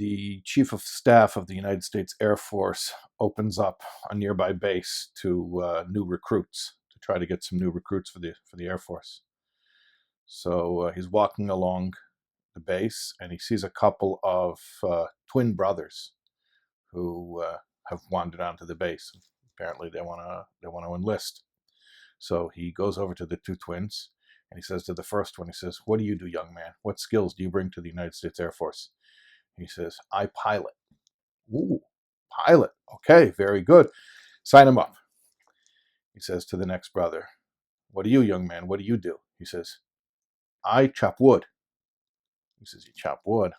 the Chief of Staff of the United States Air Force opens up a nearby base to new recruits, to try to get some new recruits for the Air Force. So he's walking along the base, and he sees a couple of twin brothers who have wandered onto the base. Apparently, they want to enlist. So he goes over to the two twins, and he says to the first one, he says, "What do you do, young man? What skills do you bring to the United States Air Force?" He says, "I pilot." "Ooh, pilot. Okay, very good. Sign him up." He says to the next brother, "What do you, young man? What do you do?" He says, "I chop wood." He says, "You chop wood?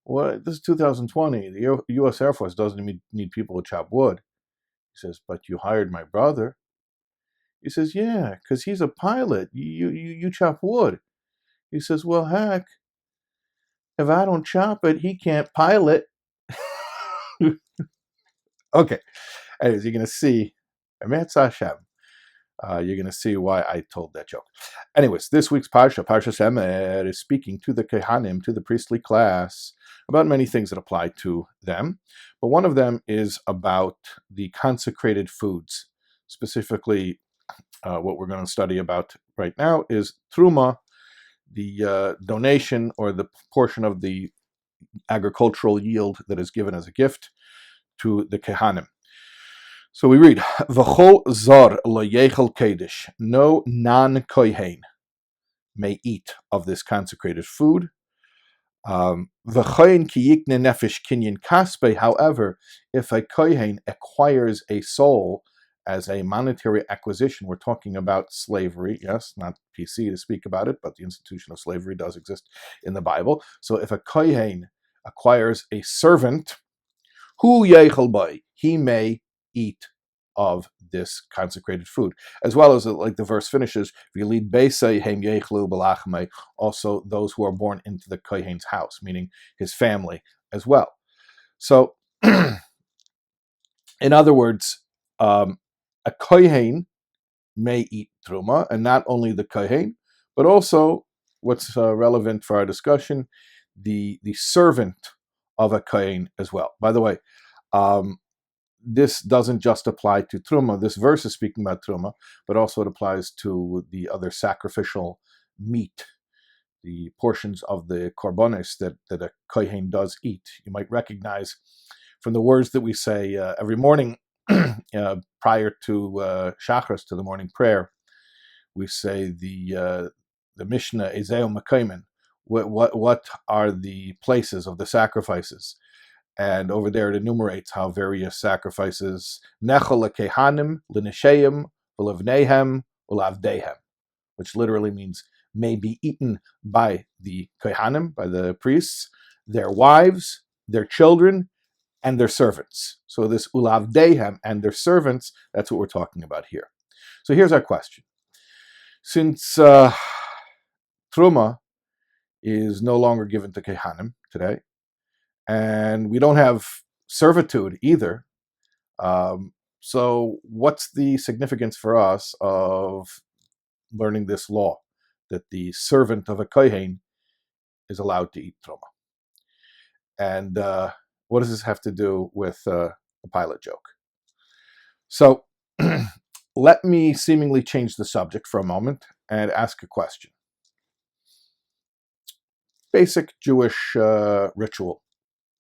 Well, this is 2020. The U.S. Air Force doesn't need people to chop wood." He says, "But you hired my brother." He says, "Yeah, because he's a pilot. You chop wood." He says, "Well, heck, if I don't chop it, he can't pilot." Okay. Anyways, you're going to see, you're going to see why I told that joke. Anyways, this week's parsha, Parshas Emor, is speaking to the kohanim, to the priestly class, about many things that apply to them. But one of them is about the consecrated foods. Specifically, what we're going to study about right now is terumah, the donation or the portion of the agricultural yield that is given as a gift to the kohanim. So we read, "V'chol zar lo yechel kedesh." No non-kohen may eat of this consecrated food. V'chohen ki yikne nefesh kinyan kaspe. However, if a kohen acquires a soul as a monetary acquisition, we're talking about slavery. Yes, not PC to speak about it, but the institution of slavery does exist in the Bible. So if a kohen acquires a servant, hu yechel bay, he may eat of this consecrated food, as well as, like the verse finishes, "V'yilid beisei hem yechlu balachmei," also those who are born into the kohen's house, meaning his family as well. So, in other words, a kohen may eat terumah, and not only the kohen, but also what's relevant for our discussion, the servant of a kohen as well. By the way, this doesn't just apply to terumah. This verse is speaking about terumah, but also it applies to the other sacrificial meat, the portions of the korbanos that a kohen does eat. You might recognize from the words that we say every morning prior to Shachris, to the morning prayer. We say the Mishnah, Ezeu Mekaymen. What are the places of the sacrifices? And over there it enumerates how various sacrifices, nechol lekehanim, lenesheim, v'levnehem, v'lavdehem, which literally means may be eaten by the kohanim, by the priests, their wives, their children, and their servants. So this ulavdehem and their servants, that's what we're talking about here. So here's our question. Since terumah is no longer given to kohanim today, and we don't have servitude either. So what's the significance for us of learning this law, that the servant of a kohen is allowed to eat terumah? And what does this have to do with a pilot joke? So let me seemingly change the subject for a moment and ask a question. Basic Jewish ritual.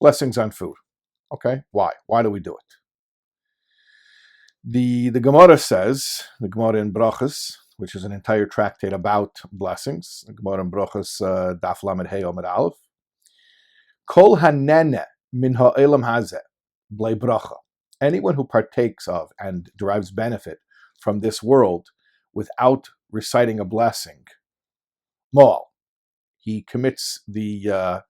Blessings on food. Okay, why? Why do we do it? The Gemara says, the Gemara in Brachas, which is an entire tractate about blessings, the Gemara in Brachas, Daf Lamed Hey Omid Aleph, Kol hanene min ha'elam hazeh blei bracha. Anyone who partakes of and derives benefit from this world without reciting a blessing, mo'al, he commits the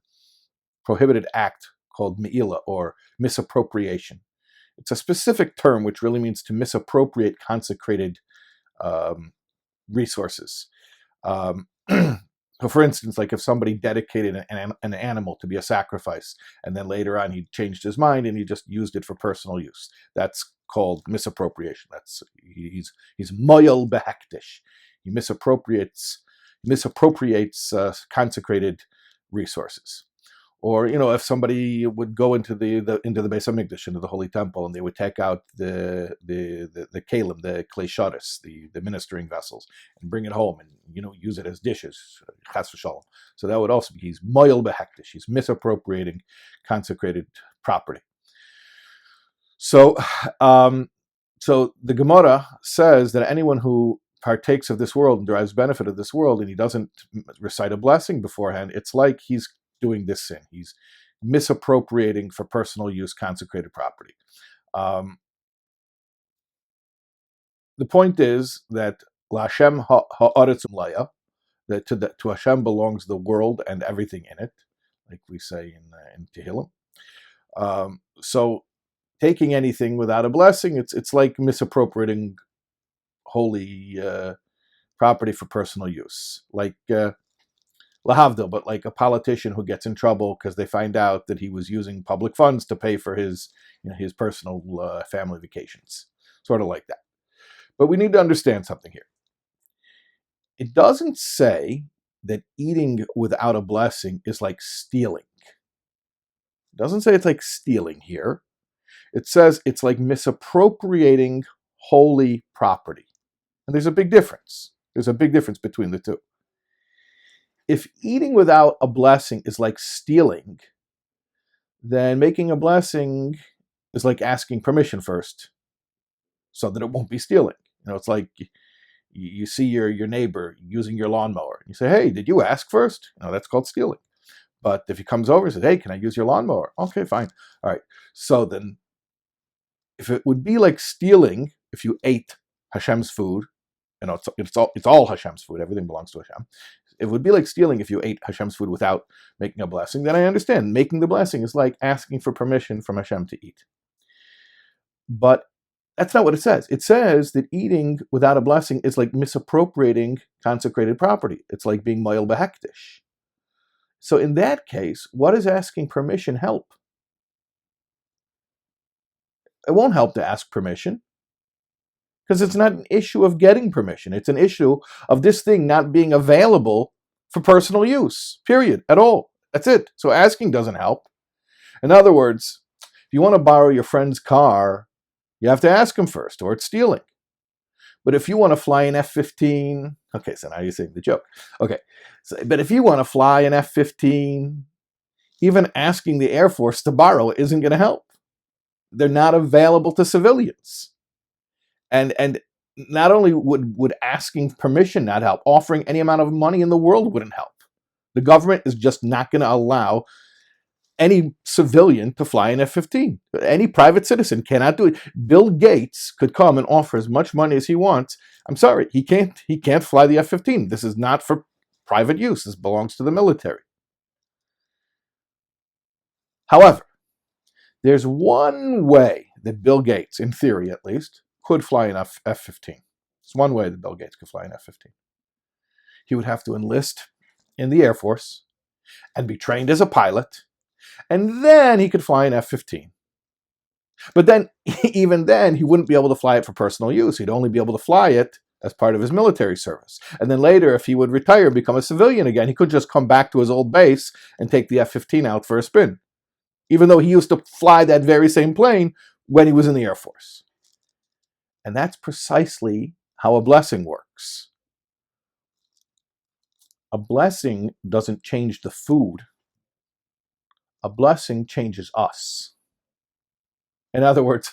prohibited act called me'ila, or misappropriation. It's a specific term which really means to misappropriate consecrated resources. So for instance, like if somebody dedicated an animal to be a sacrifice, and then later on he changed his mind and he just used it for personal use, that's called misappropriation. He's moyel behektish. He misappropriates consecrated resources. Or if somebody would go into the Beis Hamikdash, into the Holy Temple, and they would take out the kalim, the klei the ministering vessels, and bring it home and use it as dishes, chas v'shalom. So that would also be, he's moyel behektish, he's misappropriating consecrated property. So so the Gemara says that anyone who partakes of this world and derives benefit of this world, and he doesn't recite a blessing beforehand, it's like he's doing this sin. He's misappropriating for personal use consecrated property. The point is that LaHashem ha'aretz laya, that to Hashem belongs the world and everything in it, like we say in Tehillim. So taking anything without a blessing, it's like misappropriating holy property for personal use, like lahavdil, but like a politician who gets in trouble because they find out that he was using public funds to pay for his his personal family vacations, sort of like that. But we need to understand something here. It doesn't say that eating without a blessing is like stealing. It doesn't say it's like stealing here. It says it's like misappropriating holy property. And there's a big difference. There's a big difference between the two. If eating without a blessing is like stealing, then making a blessing is like asking permission first so that it won't be stealing. It's like you see your neighbor using your lawnmower. You say, hey, did you ask first? That's called stealing. But if he comes over and says, hey, can I use your lawnmower? Okay, fine. All right. So then if it would be like stealing if you ate Hashem's food, it's all Hashem's food, everything belongs to Hashem. It would be like stealing if you ate Hashem's food without making a blessing. Then I understand. Making the blessing is like asking for permission from Hashem to eat. But that's not what it says. It says that eating without a blessing is like misappropriating consecrated property. It's like being moyel behektish. So in that case, what does asking permission help? It won't help to ask permission, because it's not an issue of getting permission. It's an issue of this thing not being available for personal use, period, at all. That's it. So asking doesn't help. In other words, if you want to borrow your friend's car, you have to ask him first, or it's stealing. But if you want to fly an F-15, okay, so now you're saying the joke. Okay, but if you want to fly an F-15, even asking the Air Force to borrow it isn't going to help. They're not available to civilians. And not only would asking permission not help, offering any amount of money in the world wouldn't help. The government is just not going to allow any civilian to fly an F-15. Any private citizen cannot do it. Bill Gates could come and offer as much money as he wants. I'm sorry, he can't fly the F-15. This is not for private use. This belongs to the military. However, there's one way that Bill Gates, in theory at least, could fly an F-15. It's one way that Bill Gates could fly an F-15. He would have to enlist in the Air Force and be trained as a pilot, and then he could fly an F-15. But then, even then, he wouldn't be able to fly it for personal use. He'd only be able to fly it as part of his military service. And then later, if he would retire and become a civilian again, he could just come back to his old base and take the F-15 out for a spin, even though he used to fly that very same plane when he was in the Air Force. And that's precisely how a blessing works. A blessing doesn't change the food. A blessing changes us. In other words,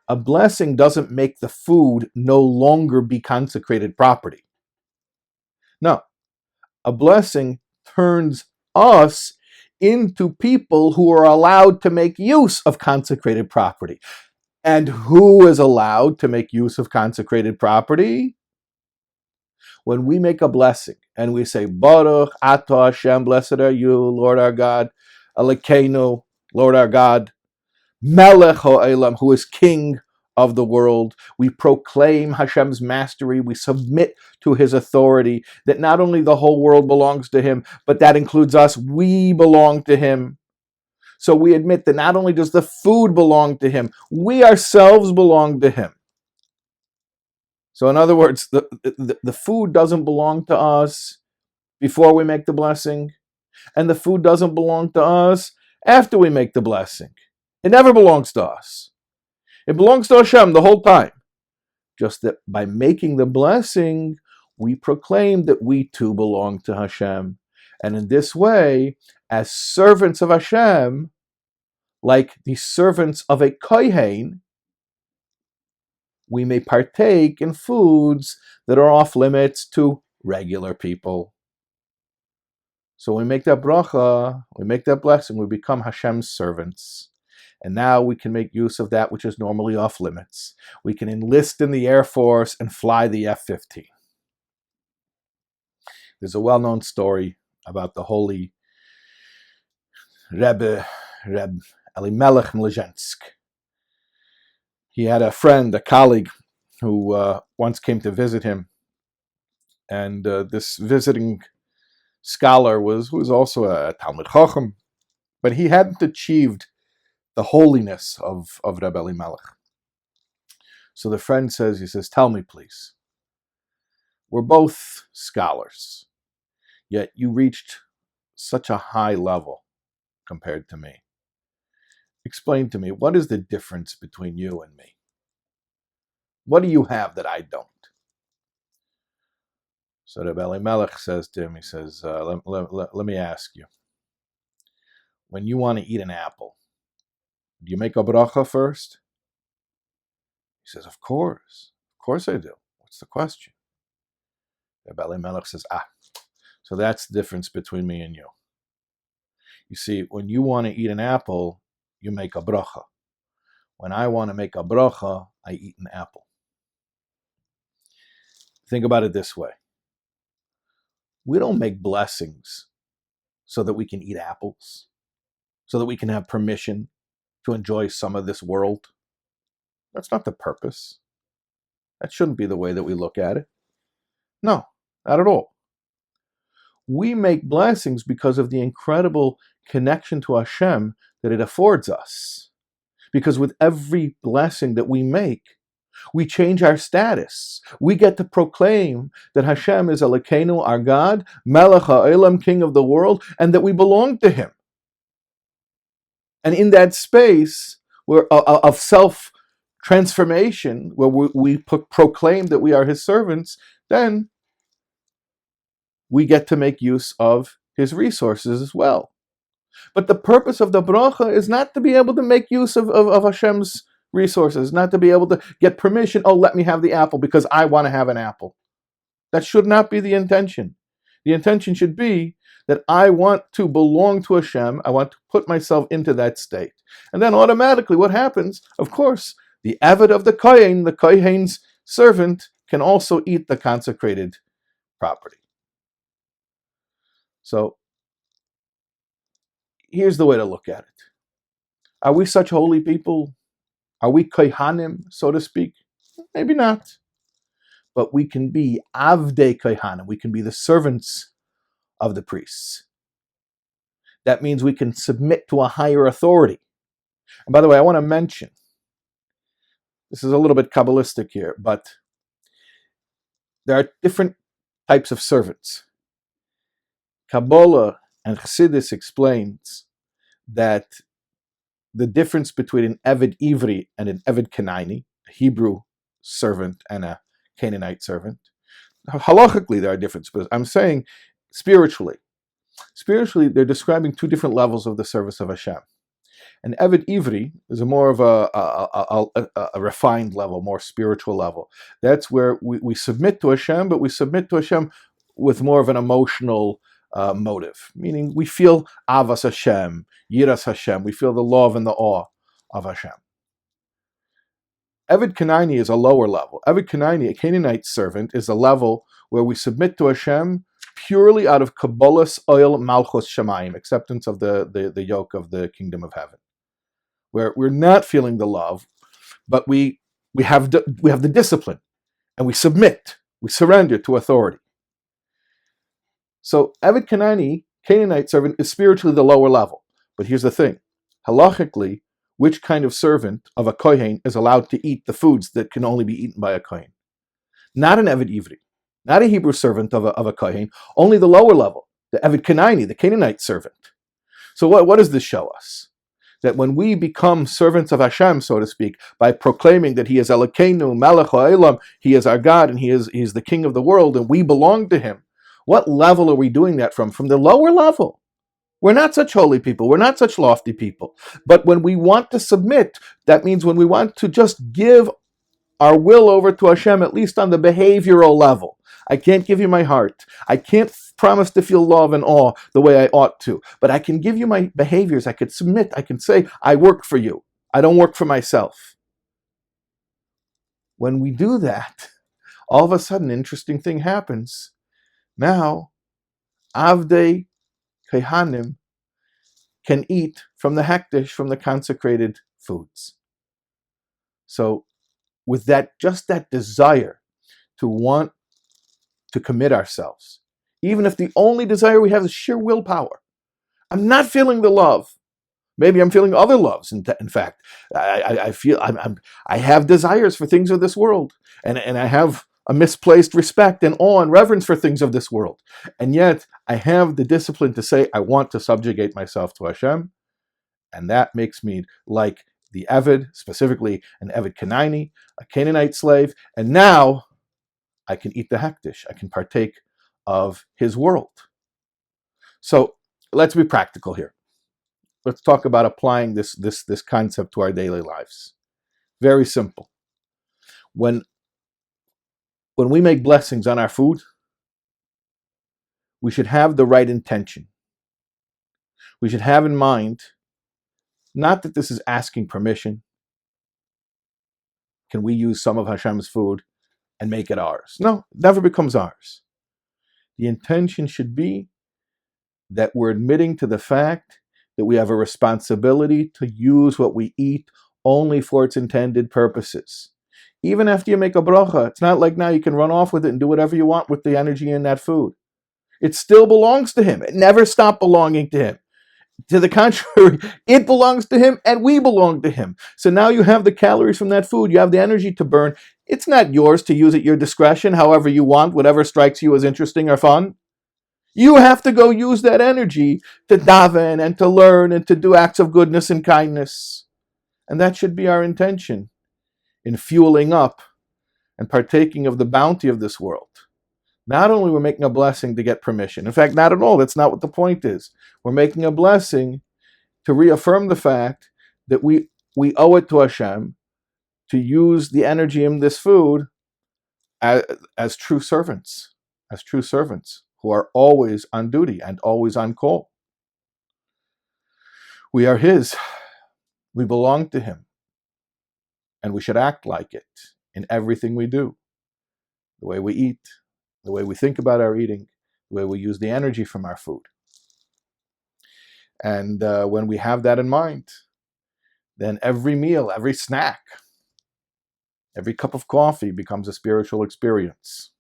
a blessing doesn't make the food no longer be consecrated property. No, a blessing turns us into people who are allowed to make use of consecrated property. And who is allowed to make use of consecrated property? When we make a blessing and we say, Baruch Atah Hashem, blessed are you, Lord our God, Elokeinu, Lord our God, Melech Ha'olam, who is King of the world. We proclaim Hashem's mastery. We submit to his authority, that not only the whole world belongs to him, but that includes us. We belong to him. So we admit that not only does the food belong to him, we ourselves belong to him. So in other words, the food doesn't belong to us before we make the blessing, and the food doesn't belong to us after we make the blessing. It never belongs to us. It belongs to Hashem the whole time. Just that by making the blessing, we proclaim that we too belong to Hashem. And in this way, as servants of Hashem, like the servants of a kohen, we may partake in foods that are off limits to regular people. So when we make that bracha, we make that blessing, we become Hashem's servants. And now we can make use of that which is normally off limits. We can enlist in the Air Force and fly the F-15. There's a well-known story about the holy Reb Elimelech Mlezhensk. He had a friend, a colleague, who once came to visit him. And this visiting scholar was also a Talmid Chacham, but he hadn't achieved the holiness of Reb Elimelech. So the friend says, tell me please, we're both scholars, yet you reached such a high level compared to me. Explain to me, what is the difference between you and me? What do you have that I don't? So Reb Elimelech says to him, he says, let me ask you, when you want to eat an apple, do you make a bracha first? He says, of course I do. What's the question? Reb Elimelech says, so that's the difference between me and you. You see, when you want to eat an apple, you make a bracha. When I want to make a bracha, I eat an apple. Think about it this way. We don't make blessings so that we can eat apples, so that we can have permission to enjoy some of this world. That's not the purpose. That shouldn't be the way that we look at it. No, not at all. We make blessings because of the incredible connection to Hashem that it affords us. Because with every blessing that we make, we change our status. We get to proclaim that Hashem is Elokeinu, our God, Melech HaOlam, King of the world, and that we belong to Him. And in that space of self-transformation, where we proclaim that we are His servants, then we get to make use of His resources as well. But the purpose of the bracha is not to be able to make use of Hashem's resources, not to be able to get permission, let me have the apple because I want to have an apple. That should not be the intention. The intention should be that I want to belong to Hashem, I want to put myself into that state. And then automatically what happens, of course, the avid of the kohen's servant, can also eat the consecrated property. So here's the way to look at it. Are we such holy people? Are we kohanim, so to speak? Maybe not. But we can be avdei kohanim. We can be the servants of the priests. That means we can submit to a higher authority. And by the way, I want to mention, this is a little bit Kabbalistic here, but there are different types of servants. Kabbalah and Chassidus explains that the difference between an Eved Ivri and an Eved Canaani, a Hebrew servant and a Canaanite servant, halachically there are differences, but I'm saying spiritually, they're describing two different levels of the service of Hashem. An Eved Ivri is a more of a refined level, more spiritual level. That's where we submit to Hashem, but we submit to Hashem with more of an emotional motive, meaning we feel avas Hashem, yiras Hashem, we feel the love and the awe of Hashem. Eved Canaani is a lower level. Eved Canaani, a Canaanite servant, is a level where we submit to Hashem purely out of Kabbalah's oil malchus shamayim, acceptance of the yoke of the kingdom of heaven, where we're not feeling the love, but we have the discipline, and we submit, we surrender to authority. So Eved Canaani, Canaanite servant, is spiritually the lower level. But here's the thing. Halachically, which kind of servant of a kohen is allowed to eat the foods that can only be eaten by a kohen? Not an Eved Ivri, not a Hebrew servant of a kohen, only the lower level. the Eved the Canaanite servant. So what does this show us? That when we become servants of Hashem, so to speak, by proclaiming that He is Elokeinu, Melech HaOlam, He is our God, and He is the King of the world, and we belong to Him, what level are we doing that from? From the lower level. We're not such holy people. We're not such lofty people. But when we want to submit, that means when we want to just give our will over to Hashem, at least on the behavioral level. I can't give you my heart. I can't promise to feel love and awe the way I ought to. But I can give you my behaviors. I could submit. I can say, I work for you. I don't work for myself. When we do that, all of a sudden, an interesting thing happens. Now, Avdei kohanim can eat from the hekdesh, from the consecrated foods. So, with that, just that desire to want to commit ourselves, even if the only desire we have is sheer willpower. I'm not feeling the love. Maybe I'm feeling other loves. In fact, I feel I have desires for things of this world, and I have a misplaced respect and awe and reverence for things of this world. And yet, I have the discipline to say I want to subjugate myself to Hashem, and that makes me like the Eved, specifically an Eved Canaanite, a Canaanite slave, and now I can eat the hekdesh. I can partake of His world. So let's be practical here. Let's talk about applying this concept to our daily lives. Very simple. When we make blessings on our food, we should have the right intention. We should have in mind, not that this is asking permission. Can we use some of Hashem's food and make it ours? No, it never becomes ours. The intention should be that we're admitting to the fact that we have a responsibility to use what we eat only for its intended purposes. Even after you make a bracha, it's not like now you can run off with it and do whatever you want with the energy in that food. It still belongs to Him. It never stopped belonging to Him. To the contrary, it belongs to Him and we belong to Him. So now you have the calories from that food, you have the energy to burn. It's not yours to use at your discretion, however you want, whatever strikes you as interesting or fun. You have to go use that energy to daven and to learn and to do acts of goodness and kindness. And that should be our intention in fueling up and partaking of the bounty of this world. Not only we're making a blessing to get permission. In fact, not at all. That's not what the point is. We're making a blessing to reaffirm the fact that we owe it to Hashem to use the energy in this food as true servants, who are always on duty and always on call. We are His. We belong to Him. And we should act like it in everything we do. The way we eat, the way we think about our eating, the way we use the energy from our food. And when we have that in mind, then every meal, every snack, every cup of coffee becomes a spiritual experience.